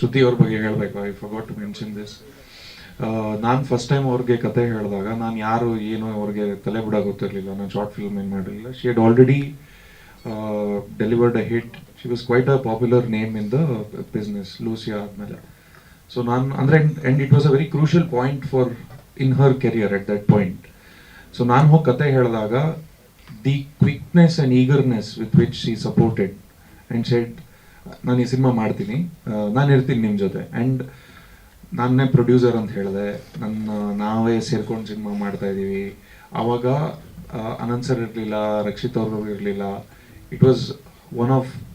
ಶ್ರುತಿ ಅವ್ರ ಬಗ್ಗೆ ಹೇಳಬೇಕು, I forgot to mention this. ನಾನು ಫಸ್ಟ್ ಟೈಮ್ ಅವ್ರಿಗೆ ಕತೆ ಹೇಳಿದಾಗ ನಾನು ಯಾರು ಏನು ಅವ್ರಿಗೆ ತಲೆ ಬಿಡೋ ಗೊತ್ತಿರಲಿಲ್ಲ. ನಾನು ಶಾರ್ಟ್ ಫಿಲ್ಮ್ ಏನು ಮಾಡಿರಲಿಲ್ಲ. She had already delivered a hit. She was quite a popular name in the business Lucia ಆದಮೇಲೆ. ಸೊ ನಾನು ಅಂದರೆ and it was a very crucial point for in her career at that point. So ನಾನು ಹೋಗಿ ಕತೆ ಹೇಳಿದಾಗ the quickness and eagerness with which she supported and said ನಾನು ಈ cinema ಮಾಡ್ತೀನಿ, ನಾನು ಇರ್ತೀನಿ ನಿಮ್ಮ ಜೊತೆ. ಆ್ಯಂಡ್ ನಾನೇ ಪ್ರೊಡ್ಯೂಸರ್ ಅಂತ ಹೇಳಿದೆ, ನಾವೇ ಸೇರ್ಕೊಂಡು ಸಿನಿಮಾ ಮಾಡ್ತಾ ಇದ್ದೀವಿ. ಆವಾಗ ಅನಂತ್ ಸರ್ ಇರಲಿಲ್ಲ, ರಕ್ಷಿತ್ ಅವರು ಇರಲಿಲ್ಲ. It was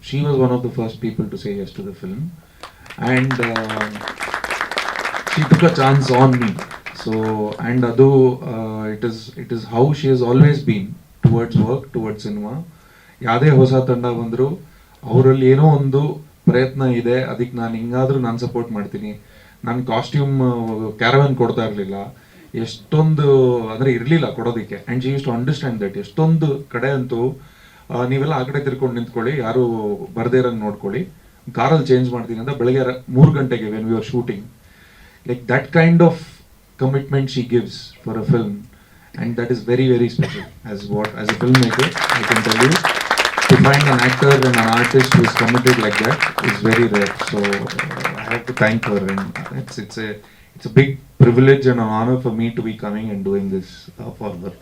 she was one of the first people to say yes to the film and she took a chance on me. So and ಅದು it is how she has always been towards work, towards cinema. ಯಾವುದೇ ಹೊಸ ತಂಡ ಬಂದರೂ ಅವರಲ್ಲಿ ಏನೋ ಒಂದು ಪ್ರಯತ್ನ ಇದೆ, ಅದಕ್ಕೆ ನಾನು ಹಿಂಗಾದರೂ ನಾನು ಸಪೋರ್ಟ್ ಮಾಡ್ತೀನಿ. ನಾನು ಕಾಸ್ಟ್ಯೂಮ್ ಕ್ಯಾರವನ್ ಕೊಡ್ತಾ ಇರಲಿಲ್ಲ, ಎಷ್ಟೊಂದು ಅಂದರೆ ಇರಲಿಲ್ಲ ಕೊಡೋದಕ್ಕೆ. And she use to understand that. ಎಷ್ಟೊಂದು ಕಡೆ ಅಂತೂ ನೀವೆಲ್ಲ ಆ ಕಡೆ ತಿರ್ಕೊಂಡು ನಿಂತ್ಕೊಳ್ಳಿ, ಯಾರು ಬರದೇ ಇರೋಂಗೆ ನೋಡ್ಕೊಳ್ಳಿ, ಕಾರಲ್ಲಿ ಚೇಂಜ್ ಮಾಡ್ತೀನಿ ಅಂತ ಬೆಳಗ್ಗೆ 3 ಗಂಟೆಗೆ when we are shooting. Like that kind of commitment she gives for a film, and that is very very special. As a film maker I can tell you, to find an actor and an artist who is committed like that is very rare. So I have to thank her, and it's a big privilege and an honor for me to be coming and doing this for her.